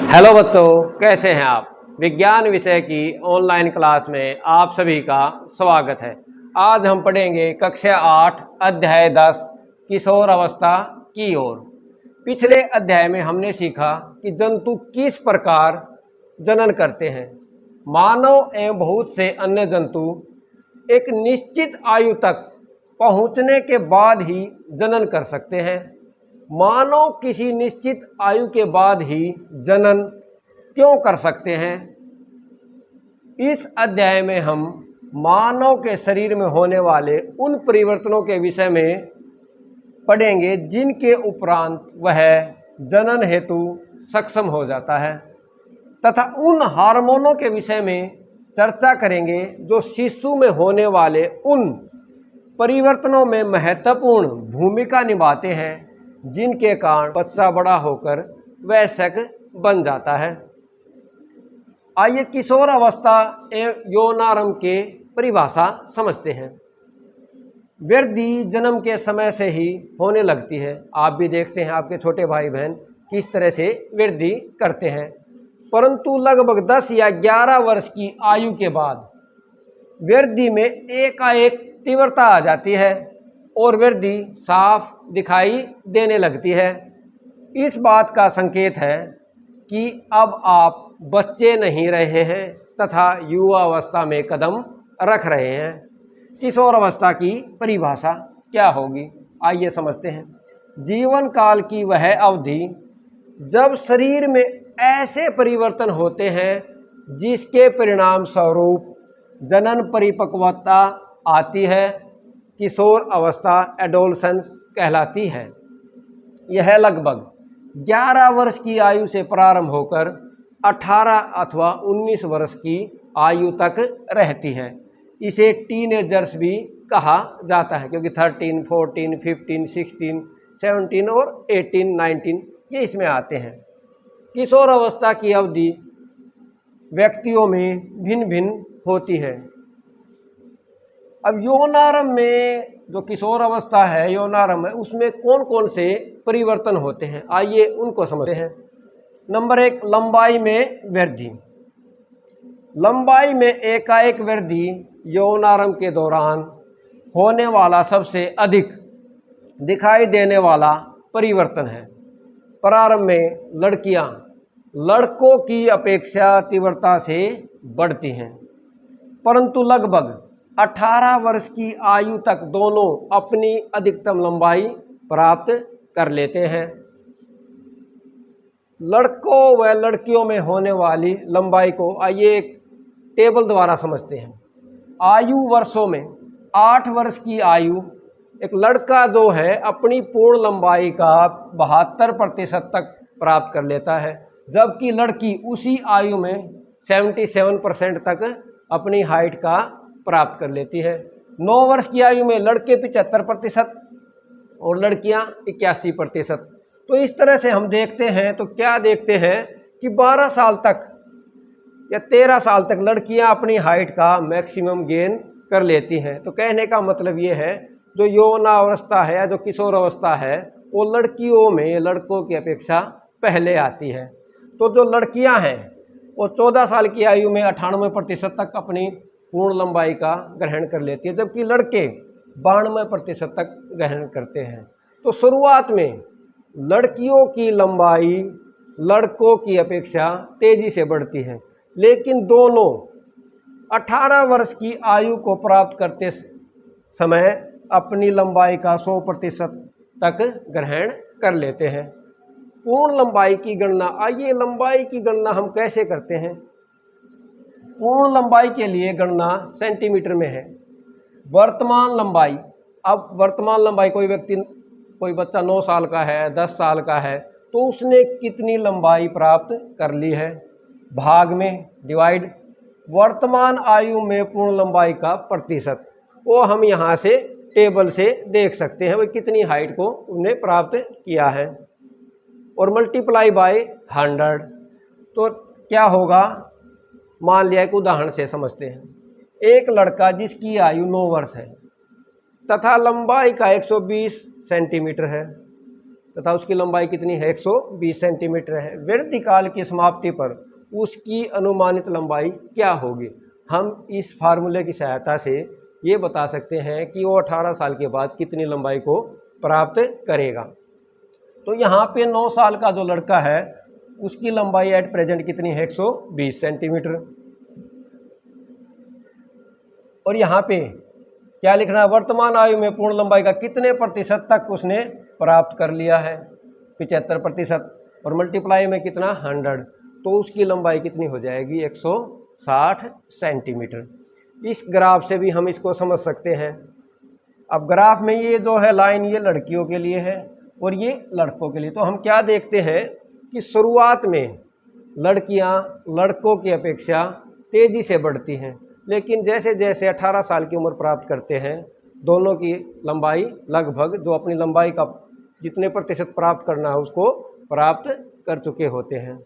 Hello बच्चों, कैसे हैं आप। विज्ञान विषय की ऑनलाइन क्लास में आप सभी का स्वागत है। आज हम पढ़ेंगे कक्षा 8 अध्याय 10 किशोर अवस्था की ओर। पिछले अध्याय में हमने सीखा कि जंतु किस प्रकार जनन करते हैं। मानव एवं बहुत से अन्य जंतु एक निश्चित आयु तक पहुंचने के बाद ही जनन कर सकते हैं। मानव किसी निश्चित आयु के बाद ही जनन क्यों कर सकते हैं। इस अध्याय में हम मानव के शरीर में होने वाले उन परिवर्तनों के विषय में पढ़ेंगे जिनके उपरांत वह जनन हेतु सक्षम हो जाता है, तथा उन हार्मोनों के विषय में चर्चा करेंगे जो शिशु में होने वाले उन परिवर्तनों में महत्वपूर्ण भूमिका निभाते हैं जिनके कारण बच्चा बड़ा होकर वयस्क बन जाता है। आइए किशोर अवस्था एवं यौनारंभ के परिभाषा समझते हैं। वृद्धि जन्म के समय से ही होने लगती है। आप भी देखते हैं आपके छोटे भाई बहन किस तरह से वृद्धि करते हैं, परंतु लगभग 10 या 11 वर्ष की आयु के बाद वृद्धि में एकाएक तीव्रता आ जाती है और वृद्धि साफ दिखाई देने लगती है। इस बात का संकेत है कि अब आप बच्चे नहीं रहे हैं तथा युवा अवस्था में कदम रख रहे हैं। किशोर अवस्था की परिभाषा क्या होगी, आइए समझते हैं। जीवन काल की वह अवधि जब शरीर में ऐसे परिवर्तन होते हैं जिसके परिणाम स्वरूप जनन परिपक्वता आती है, किशोर अवस्था एडोलसेंस कहलाती है। यह लगभग 11 वर्ष की आयु से प्रारंभ होकर 18 अथवा 19 वर्ष की आयु तक रहती है। इसे टीनेजर्स भी कहा जाता है क्योंकि 13, 14, 15, 16, 17 और 18, 19 ये इसमें आते हैं। किशोर अवस्था की अवधि व्यक्तियों में भिन्न भिन्न होती है। अब यौनारंभ में जो किशोर अवस्था है, यौनारंभ है, उसमें कौन कौन से परिवर्तन होते हैं, आइए उनको समझते हैं। नंबर 1, लंबाई में वृद्धि। लंबाई में एकाएक वृद्धि यौनारंभ के दौरान होने वाला सबसे अधिक दिखाई देने वाला परिवर्तन है। प्रारंभ में लड़कियां लड़कों की अपेक्षा तीव्रता से बढ़ती हैं, परंतु लगभग 18 वर्ष की आयु तक दोनों अपनी अधिकतम लंबाई प्राप्त कर लेते हैं। लड़कों व लड़कियों में होने वाली लंबाई को आइए एक टेबल द्वारा समझते हैं। आयु वर्षों में 8 वर्ष की आयु एक लड़का जो है अपनी पूर्ण लंबाई का 72% तक प्राप्त कर लेता है, जबकि लड़की उसी आयु में 77% तक अपनी हाइट का प्राप्त कर लेती है। 9 वर्ष की आयु में लड़के 75% और लड़कियां 81%। तो इस तरह से हम देखते हैं तो क्या देखते हैं कि 12 साल तक या 13 साल तक लड़कियां अपनी हाइट का मैक्सिमम गेन कर लेती हैं। तो कहने का मतलब ये है जो यौनावस्था है या जो किशोर अवस्था है वो लड़कियों में लड़कों की अपेक्षा पहले आती है। तो जो लड़कियां हैं वो 14 साल की आयु में 98% तक अपनी पूर्ण लंबाई का ग्रहण कर लेती है, जबकि लड़के 92% तक ग्रहण करते हैं। तो शुरुआत में लड़कियों की लंबाई लड़कों की अपेक्षा तेजी से बढ़ती है, लेकिन दोनों 18 वर्ष की आयु को प्राप्त करते समय अपनी लंबाई का 100% तक ग्रहण कर लेते हैं। पूर्ण लंबाई की गणना, आइए लंबाई की गणना हम कैसे करते हैं। पूर्ण लंबाई के लिए गणना सेंटीमीटर में है। वर्तमान लंबाई, अब वर्तमान लंबाई कोई बच्चा 9 साल का है, 10 साल का है, तो उसने कितनी लंबाई प्राप्त कर ली है, भाग में डिवाइड वर्तमान आयु में पूर्ण लंबाई का प्रतिशत, वो हम यहाँ से टेबल से देख सकते हैं वो कितनी हाइट को उन्हें प्राप्त किया है, और मल्टीप्लाई बाय 100। तो क्या होगा, मान लिया एक उदाहरण से समझते हैं। एक लड़का जिसकी आयु 9 वर्ष है तथा लंबाई का 120 सेंटीमीटर है, तथा उसकी लंबाई कितनी है 120 सेंटीमीटर है। वृद्धि काल की समाप्ति पर उसकी अनुमानित लंबाई क्या होगी। हम इस फार्मूले की सहायता से ये बता सकते हैं कि वो 18 साल के बाद कितनी लंबाई को प्राप्त करेगा। तो यहाँ पे 9 साल का जो लड़का है उसकी लंबाई एट प्रेजेंट कितनी है 120 सेंटीमीटर। और यहाँ पे क्या लिखना है, वर्तमान आयु में पूर्ण लंबाई का कितने प्रतिशत तक उसने प्राप्त कर लिया है 75%, और मल्टीप्लाई में कितना 100, तो उसकी लंबाई कितनी हो जाएगी 160 सेंटीमीटर। इस ग्राफ से भी हम इसको समझ सकते हैं। अब ग्राफ में ये जो है लाइन ये लड़कियों के लिए है और ये लड़कों के लिए। तो हम क्या देखते हैं कि शुरुआत में लड़कियां लड़कों की अपेक्षा तेज़ी से बढ़ती हैं, लेकिन जैसे जैसे 18 साल की उम्र प्राप्त करते हैं दोनों की लंबाई लगभग जो अपनी लंबाई का जितने प्रतिशत प्राप्त करना है उसको प्राप्त कर चुके होते हैं।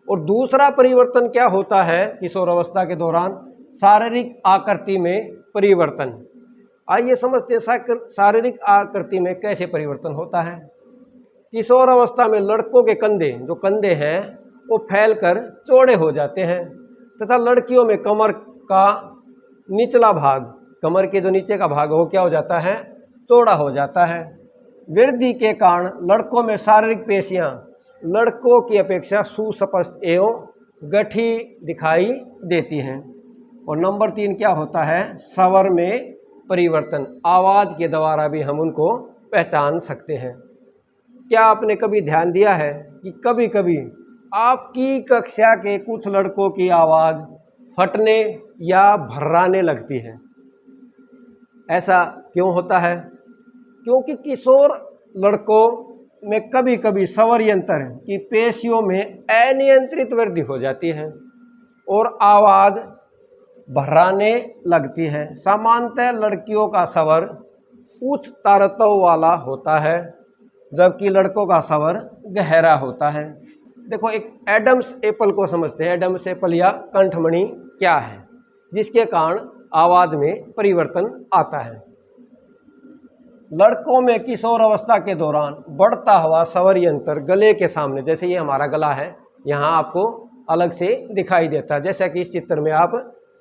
और दूसरा परिवर्तन क्या होता है किशोरावस्था के दौरान, शारीरिक आकृति में परिवर्तन। आइए समझते हैं शारीरिक आकृति में कैसे परिवर्तन होता है। किशोरावस्था में लड़कों के कंधे जो कंधे हैं वो फैलकर चौड़े हो जाते हैं तथा लड़कियों में कमर का निचला भाग, कमर के जो नीचे का भाग वो क्या हो जाता है चौड़ा हो जाता है। वृद्धि के कारण लड़कों में शारीरिक पेशियां लड़कों की अपेक्षा सुस्पष्ट एवं गठी दिखाई देती हैं। और नंबर 3 क्या होता है, स्वर में परिवर्तन। आवाज़ के द्वारा भी हम उनको पहचान सकते हैं। क्या आपने कभी ध्यान दिया है कि कभी कभी आपकी कक्षा के कुछ लड़कों की आवाज़ फटने या भर्राने लगती है। ऐसा क्यों होता है? क्योंकि किशोर लड़कों में कभी कभी स्वर यंत्र की पेशियों में अनियंत्रित वृद्धि हो जाती है और आवाज़ भर्राने लगती है। सामान्यतः लड़कियों का स्वर उच्च तारतव वाला होता है जबकि लड़कों का स्वर गहरा होता है। देखो एक एडम्स एप्पल को समझते हैं। एडम्स एप्पल या कंठमणि क्या है जिसके कारण आवाज़ में परिवर्तन आता है। लड़कों में किशोर अवस्था के दौरान बढ़ता हुआ स्वर यंत्र गले के सामने, जैसे ये हमारा गला है यहाँ आपको अलग से दिखाई देता है, जैसा कि इस चित्र में आप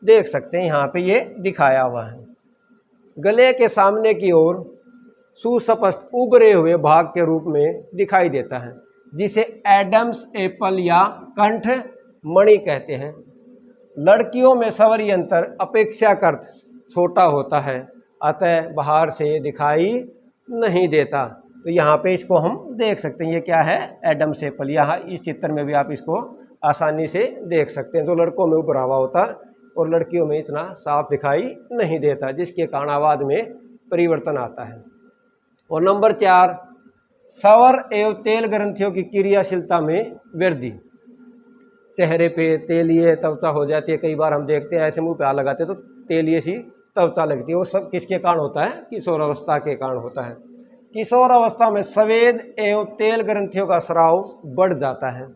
देख सकते हैं यहाँ पे ये दिखाया हुआ है। गले के सामने की ओर सुस्पष्ट उभरे हुए भाग के रूप में दिखाई देता है जिसे एडम्स एप्पल या कंठ मणि कहते हैं। लड़कियों में स्वर यंत्र अपेक्षाकृत छोटा होता है अतः बाहर से दिखाई नहीं देता। तो यहाँ पे इसको हम देख सकते हैं, ये क्या है एडम्स एप्पल। यहाँ इस चित्र में भी आप इसको आसानी से देख सकते हैं। जो लड़कों में उभरा हुआ होता और लड़कियों में इतना साफ दिखाई नहीं देता जिसके कारण आवाज़ में परिवर्तन आता है। और नंबर 4 स्वर एवं तेल ग्रंथियों की क्रियाशीलता में वृद्धि। चेहरे पे तेलीय त्वचा हो जाती है, कई बार हम देखते हैं ऐसे मुंह पे हाथ लगाते हैं तो तेलीय सी त्वचा लगती है। वो सब किसके कारण होता है? किशोरावस्था के कारण होता है। किशोरावस्था में संवेद एवं तेल ग्रंथियों का स्राव बढ़ जाता है।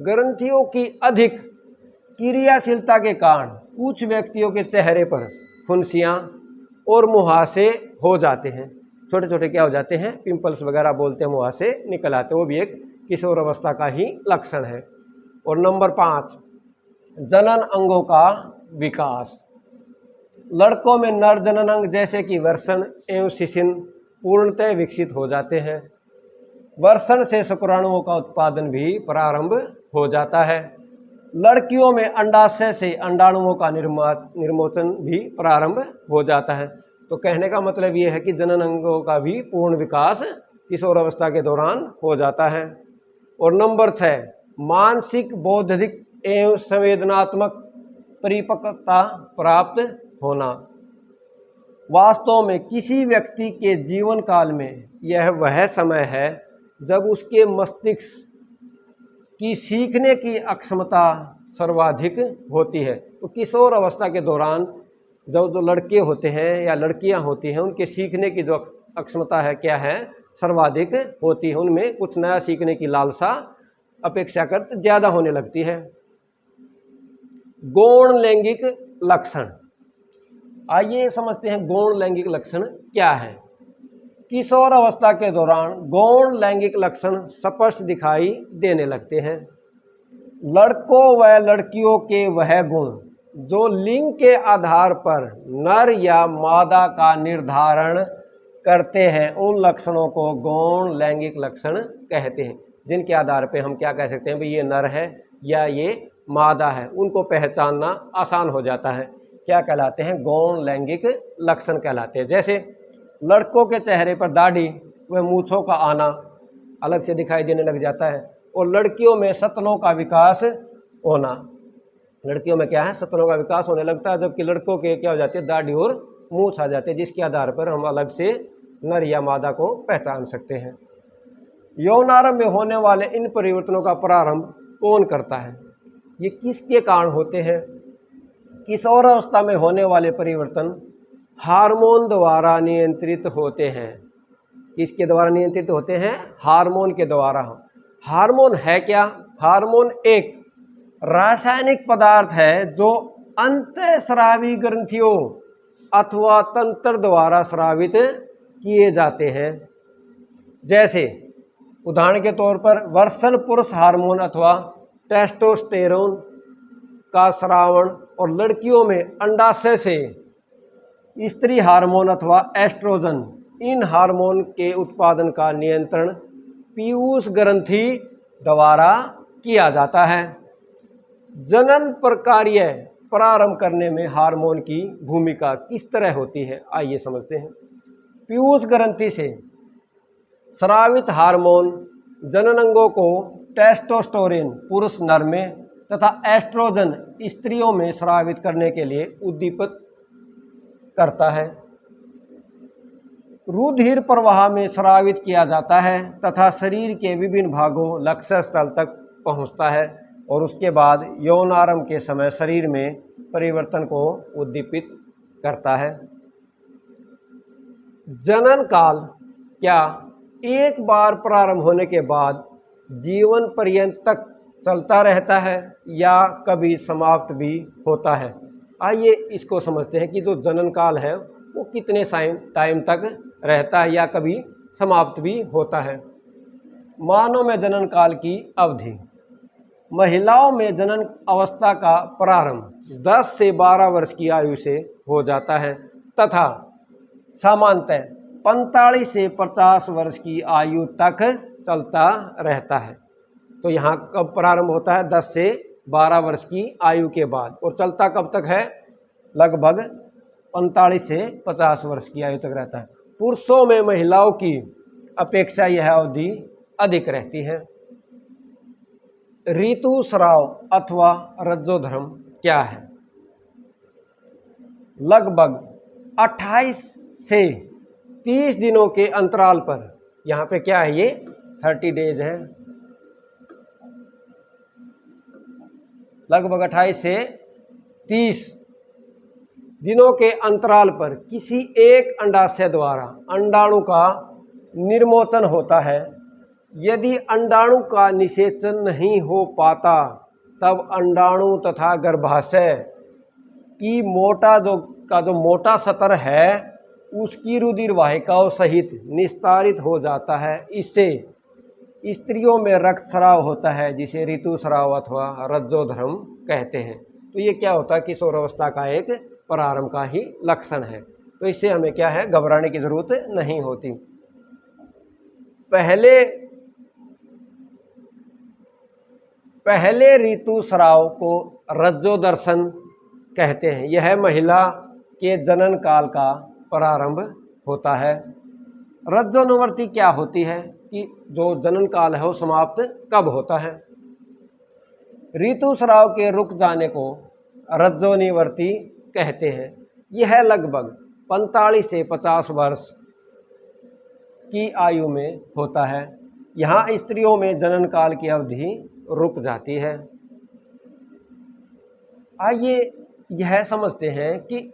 ग्रंथियों की अधिक क्रियाशीलता के कारण कुछ व्यक्तियों के चेहरे पर फुंसियाँ और मुहासे हो जाते हैं। छोटे छोटे क्या हो जाते हैं, पिंपल्स वगैरह बोलते हैं, मुहासे निकल आते हैं। वो भी एक किशोर अवस्था का ही लक्षण है। और नंबर 5 जनन अंगों का विकास। लड़कों में नर जनन अंग जैसे कि वर्षण एवं शिशिन पूर्णतः विकसित हो जाते हैं। वर्षण से शुक्राणुओं का उत्पादन भी प्रारंभ हो जाता है। लड़कियों में अंडाशय से अंडाणुओं का निर्मोचन भी प्रारंभ हो जाता है। तो कहने का मतलब ये है कि जनन अंगों का भी पूर्ण विकास किशोर अवस्था के दौरान हो जाता है। और नंबर 6 मानसिक बौद्धिक एवं संवेदनात्मक परिपक्वता प्राप्त होना। वास्तव में किसी व्यक्ति के जीवन काल में यह वह समय है जब उसके मस्तिष्क की सीखने की अक्षमता सर्वाधिक होती है। तो किशोर अवस्था के दौरान जो लड़के होते हैं या लड़कियां होती हैं उनके सीखने की जो अक्षमता है क्या है, सर्वाधिक होती है। उनमें कुछ नया सीखने की लालसा अपेक्षाकृत ज़्यादा होने लगती है। गौण लैंगिक लक्षण। आइए समझते हैं गौण लैंगिक लक्षण क्या है। किशोर अवस्था के दौरान गौण लैंगिक लक्षण स्पष्ट दिखाई देने लगते हैं। लड़कों व लड़कियों के वह गुण जो लिंग के आधार पर नर या मादा का निर्धारण करते हैं, उन लक्षणों को गौण लैंगिक लक्षण कहते हैं। जिनके आधार पे हम क्या कह सकते हैं भाई ये नर है या ये मादा है, उनको पहचानना आसान हो जाता है। क्या कहलाते हैं? गौण लैंगिक लक्षण कहलाते हैं। जैसे लड़कों के चेहरे पर दाढ़ी व मूंछों का आना अलग से दिखाई देने लग जाता है, और लड़कियों में सतनों का विकास होना। लड़कियों में क्या है? सतनों का विकास होने लगता है, जबकि लड़कों के क्या हो जाती है? दाढ़ी और मूंछ आ जाते हैं, जिसके आधार पर हम अलग से नर या मादा को पहचान सकते हैं। यौनारंभ में होने वाले इन परिवर्तनों का प्रारंभ कौन करता है? ये किसके कारण होते हैं? किशोर अवस्था में होने वाले परिवर्तन हार्मोन द्वारा नियंत्रित होते हैं। किसके द्वारा नियंत्रित होते हैं? हार्मोन के द्वारा। हार्मोन है क्या? हार्मोन एक रासायनिक पदार्थ है जो अंतःस्रावी ग्रंथियों अथवा तंत्र द्वारा स्रावित किए जाते हैं। जैसे उदाहरण के तौर पर वर्षण पुरुष हार्मोन अथवा टेस्टोस्टेरोन का स्रावण, और लड़कियों में अंडाशय से स्त्री हार्मोन अथवा एस्ट्रोजन। इन हार्मोन के उत्पादन का नियंत्रण पीयूष ग्रंथि द्वारा किया जाता है। जनन प्रक्रिया प्रारंभ करने में हार्मोन की भूमिका किस तरह होती है? आइए समझते हैं। पीयूष ग्रंथि से स्रावित हार्मोन जननांगों को टेस्टोस्टेरोन पुरुष नर में तथा एस्ट्रोजन स्त्रियों में स्रावित करने के लिए उद्दीपित करता है। रुधिर प्रवाह में स्रावित किया जाता है तथा शरीर के विभिन्न भागों लक्ष्य स्थल तक पहुंचता है, और उसके बाद यौनारंभ के समय शरीर में परिवर्तन को उद्दीपित करता है। जनन काल क्या एक बार प्रारंभ होने के बाद जीवन पर्यंत तक चलता रहता है या कभी समाप्त भी होता है? आइए इसको समझते हैं कि जो जनन काल है वो कितने टाइम तक रहता है या कभी समाप्त भी होता है। मानव में जनन काल की अवधि। महिलाओं में जनन अवस्था का प्रारंभ 10 से 12 वर्ष की आयु से हो जाता है तथा सामान्यतः 45 से 50 वर्ष की आयु तक चलता रहता है। तो यहाँ कब प्रारंभ होता है? 10 से 12 वर्ष की आयु के बाद, और चलता कब तक है? लगभग 45 से 50 वर्ष की आयु तक रहता है। पुरुषों में महिलाओं की अपेक्षा यह अवधि अधिक रहती है। ऋतुस्राव अथवा रजोधर्म क्या है? लगभग 28 से 30 दिनों के अंतराल पर, यहाँ पे क्या है? ये 30 डेज है। लगभग 28 से 30 दिनों के अंतराल पर किसी एक अंडाशय द्वारा अंडाणु का निर्मोचन होता है। यदि अंडाणु का निषेचन नहीं हो पाता तब अंडाणु तथा गर्भाशय की जो मोटा सतर है उसकी रुधिर वाहिकाओं सहित निस्तारित हो जाता है। इससे स्त्रियों में रक्तस्राव होता है, जिसे ऋतुस्राव अथवा रजोधर्म कहते हैं। तो ये क्या होता है? किशोर अवस्था का एक प्रारंभ का ही लक्षण है। तो इससे हमें क्या है? घबराने की जरूरत नहीं होती। पहले ऋतुस्राव को रजोदर्शन कहते हैं। यह महिला के जनन काल का प्रारंभ होता है। रज्जोनुवर्ती क्या होती है कि जो जनन काल है वो समाप्त कब होता है? ऋतुस्राव के रुक जाने को रज्जोनिवर्ती कहते हैं। यह लगभग 45 से 50 वर्ष की आयु में होता है। यहाँ स्त्रियों में जनन काल की अवधि रुक जाती है। आइए यह समझते हैं कि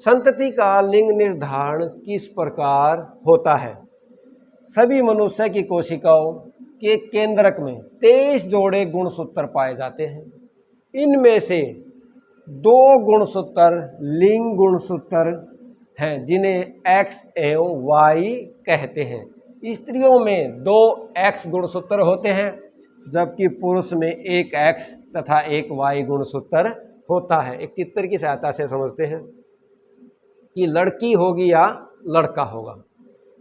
संतति का लिंग निर्धारण किस प्रकार होता है। सभी मनुष्य की कोशिकाओं के केंद्रक में 23 जोड़े गुणसूत्र पाए जाते हैं। इनमें से 2 गुणसूत्र लिंग गुणसूत्र हैं जिन्हें एक्स एवं वाई कहते हैं। स्त्रियों में 2 एक्स गुणसूत्र होते हैं जबकि पुरुष में 1 एक्स तथा 1 वाई गुणसूत्र होता है। एक चित्र की सहायता से समझते हैं कि लड़की होगी या लड़का होगा।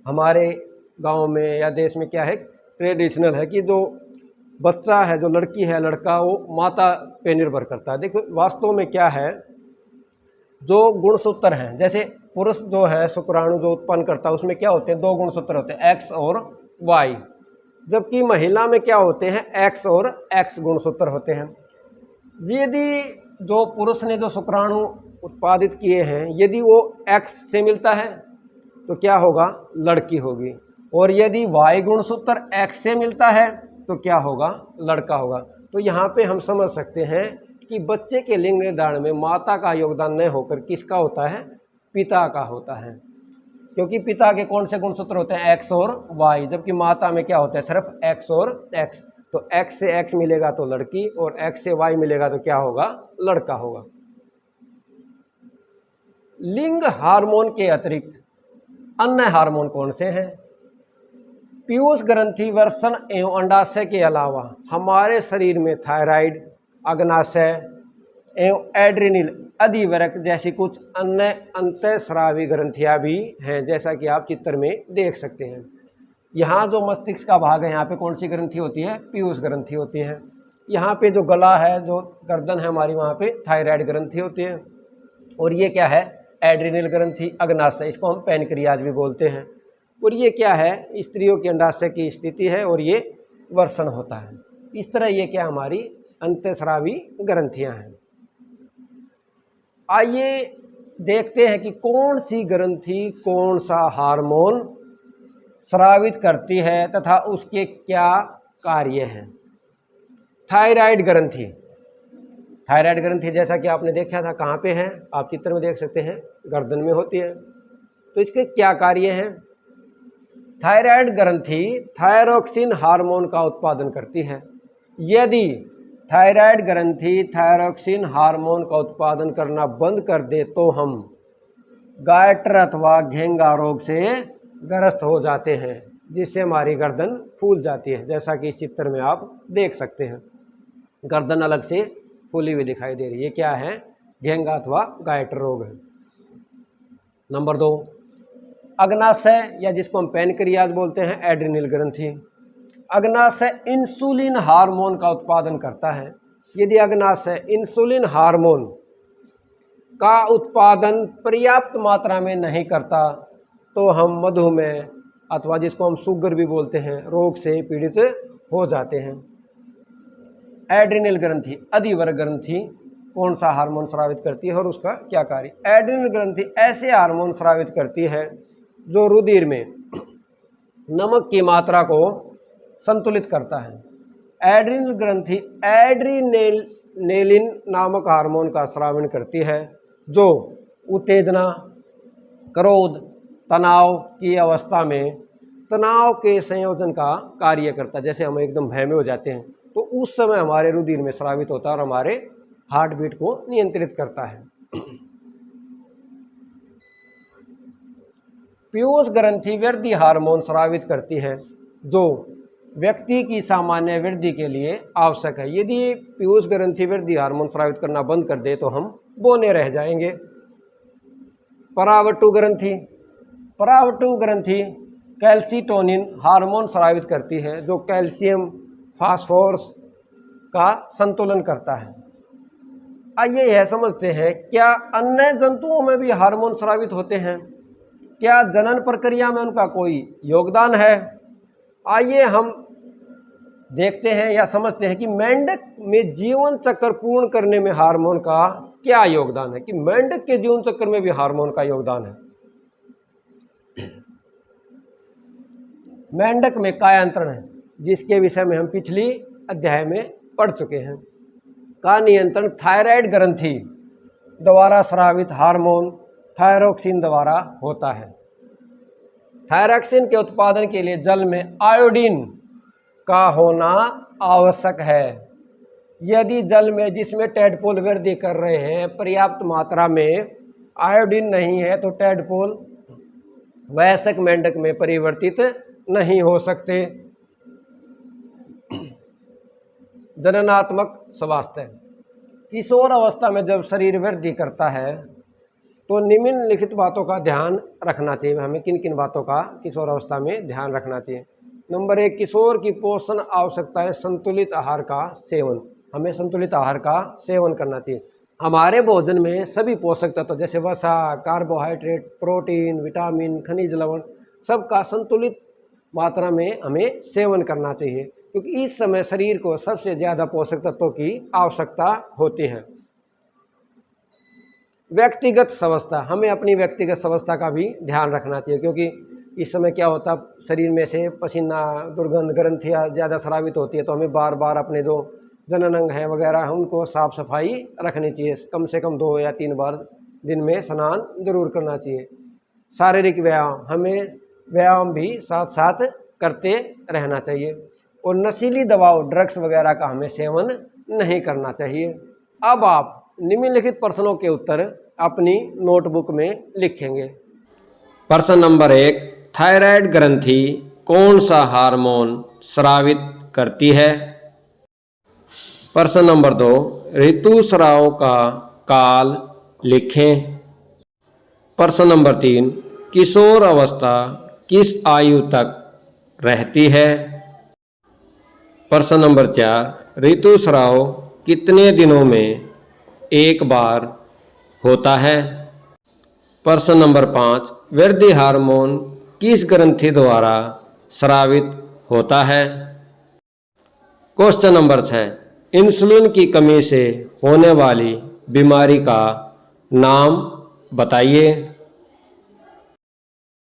हमारे गांव में या देश में क्या है, ट्रेडिशनल है कि जो बच्चा है, जो लड़की है लड़का, वो माता पे निर्भर करता है। देखो वास्तव में क्या है, जो गुणसूत्र हैं, जैसे पुरुष जो है शुक्राणु जो उत्पन्न करता है उसमें क्या होते हैं, 2 गुणसूत्र होते हैं, एक्स और वाई। जबकि महिला में क्या होते हैं, एक्स और एक्स गुणसूत्र होते हैं। यदि जो पुरुष ने जो शुक्राणु उत्पादित किए हैं यदि वो एक्स से मिलता है तो क्या होगा, लड़की होगी, और यदि वाई गुणसूत्र एक्स से मिलता है तो क्या होगा, लड़का होगा। तो यहाँ पे हम समझ सकते हैं कि बच्चे के लिंग निर्धारण में माता का योगदान नहीं होकर किसका होता है, पिता का होता है। क्योंकि पिता के कौन से गुणसूत्र होते हैं, एक्स और वाई, जबकि माता में क्या होता है, सिर्फ एक्स और एक्स। तो एक्स से एक्स मिलेगा तो लड़की, और एक्स से वाई मिलेगा तो क्या होगा, लड़का होगा। लिंग हार्मोन के अतिरिक्त अन्य हार्मोन कौन से हैं? पीयूष ग्रंथि, वृषण एवं अंडाशय के अलावा हमारे शरीर में थायराइड, अग्नाशय एवं एड्रिनल अधिवरक जैसी कुछ अन्य अंतःस्रावी ग्रंथियां भी हैं, जैसा कि आप चित्र में देख सकते हैं। यहाँ जो मस्तिष्क का भाग है, यहाँ पे कौन सी ग्रंथि होती है, पीयूष ग्रंथि होती है। यहाँ पे जो गला है, जो गर्दन है हमारी, वहाँ पे थायराइड ग्रंथि होती है। और ये क्या है, एड्रिनल ग्रंथि, अग्नाशय, इसको हम पैनक्रियाज भी बोलते हैं। और ये क्या है, स्त्रियों के अंडाशय की स्थिति है, और ये वर्षण होता है। इस तरह ये क्या हमारी अंतःस्रावी ग्रंथियां हैं। आइए देखते हैं कि कौन सी ग्रंथि कौन सा हार्मोन स्रावित करती है तथा उसके क्या कार्य हैं। थायराइड ग्रंथि, थायराइड ग्रंथि जैसा कि आपने देखा था, कहाँ पे है, आप चित्र में देख सकते हैं, गर्दन में होती है। तो इसके क्या कार्य हैं? थायराइड ग्रंथि थायरोक्सिन हार्मोन का उत्पादन करती है। यदि थायराइड ग्रंथि थायरोक्सिन हार्मोन का उत्पादन करना बंद कर दे तो हम गायटर अथवा घेंगा रोग से ग्रस्त हो जाते हैं, जिससे हमारी गर्दन फूल जाती है, जैसा कि इस चित्र में आप देख सकते हैं। गर्दन अलग से फूली हुई दिखाई दे रही है, ये क्या है, घेंगा अथवा गायटर रोग है। नंबर 2, अग्नाशय या जिसको हम पैनक्रियाज बोलते हैं, एड्रिनल ग्रंथि। अग्नाशय इंसुलिन हार्मोन का उत्पादन करता है। यदि अग्नाशय इंसुलिन हार्मोन का उत्पादन पर्याप्त मात्रा में नहीं करता तो हम मधुमेह अथवा जिसको हम शुगर भी बोलते हैं, रोग से पीड़ित हो जाते हैं। एड्रिनल ग्रंथि, अधिवरक ग्रंथि कौन सा हार्मोन स्रावित करती है और उसका क्या कार्य? एड्रिनल ग्रंथि ऐसे हार्मोन स्रावित करती है जो रुधिर में नमक की मात्रा को संतुलित करता है। एड्रिनल ग्रंथि एड्रीनेलिन नामक हार्मोन का स्रावन करती है जो उत्तेजना, क्रोध, तनाव की अवस्था में तनाव के संयोजन का कार्य करता है। जैसे हम एकदम भय में हो जाते हैं तो उस समय हमारे रुधिर में स्रावित होता है और हमारे हार्ट बीट को नियंत्रित करता है। पीयूष ग्रंथि वृद्धि हार्मोन स्रावित करती है जो व्यक्ति की सामान्य वृद्धि के लिए आवश्यक है। यदि पीयूष ग्रंथि वृद्धि हार्मोन स्रावित करना बंद कर दे तो हम बौने रह जाएंगे। परावटु ग्रंथि, परावटु ग्रंथि कैल्सिटोनिन हार्मोन स्रावित करती है जो कैल्शियम फास्फोरस का संतुलन करता है। आइए यह समझते हैं, क्या अन्य जंतुओं में भी हार्मोन स्रावित होते हैं? क्या जनन प्रक्रिया में उनका कोई योगदान है? आइए हम देखते हैं या समझते हैं कि मेंढक में जीवन चक्र पूर्ण करने में हार्मोन का क्या योगदान है, कि मेंढक के जीवन चक्र में भी हार्मोन का योगदान है। मेंढक में कायांतरण है, जिसके विषय में हम पिछली अध्याय में पढ़ चुके हैं, का नियंत्रण थायराइड ग्रंथि द्वारा स्रावित हार्मोन थायरोक्सिन द्वारा होता है। थायरोक्सिन के उत्पादन के लिए जल में आयोडीन का होना आवश्यक है। यदि जल में जिसमें टेडपोल वृद्धि कर रहे हैं पर्याप्त मात्रा में आयोडीन नहीं है तो टैडपोल वयस्क मेंढक में परिवर्तित नहीं हो सकते। जननात्मक स्वास्थ्य। किशोर अवस्था में जब शरीर वृद्धि करता है तो निम्नलिखित बातों का ध्यान रखना चाहिए। हमें किन किन बातों का किशोर अवस्था में ध्यान रखना चाहिए। नंबर 1, किशोर की पोषण आवश्यकता है संतुलित आहार का सेवन। हमें संतुलित आहार का सेवन करना चाहिए। हमारे भोजन में सभी पोषक तत्व जैसे वसा, कार्बोहाइड्रेट, प्रोटीन, विटामिन, खनिज लवण सबका संतुलित मात्रा में हमें सेवन करना चाहिए, क्योंकि इस समय शरीर को सबसे ज़्यादा पोषक तत्वों की आवश्यकता होती है। व्यक्तिगत स्वास्थ्य। हमें अपनी व्यक्तिगत स्वास्थ्य का भी ध्यान रखना चाहिए, क्योंकि इस समय क्या होता है, शरीर में से पसीना, दुर्गंध, ग्रंथियाँ ज़्यादा स्रावित होती है, तो हमें बार बार अपने जो जनन अंग हैं वगैरह हैं उनको साफ़ सफाई रखनी चाहिए। कम से कम 2 या 3 बार दिन में स्नान जरूर करना चाहिए। शारीरिक व्यायाम। हमें व्यायाम भी साथ साथ करते रहना चाहिए। और नशीली दवाओं, ड्रग्स वगैरह का हमें सेवन नहीं करना चाहिए। अब आप निम्नलिखित प्रश्नों के उत्तर अपनी नोटबुक में लिखेंगे। प्रश्न नंबर 1, थायराइड ग्रंथि कौन सा हार्मोन स्रावित करती है? प्रश्न नंबर 2, ऋतुस्राव का काल लिखें। प्रश्न नंबर 3, किशोर अवस्था किस आयु तक रहती है? प्रश्न नंबर 4, ऋतुस्राव कितने दिनों में एक बार होता है? प्रश्न नंबर 5, वृद्धि हार्मोन किस ग्रंथि द्वारा स्रावित होता है? क्वेश्चन नंबर 6, इंसुलिन की कमी से होने वाली बीमारी का नाम बताइए।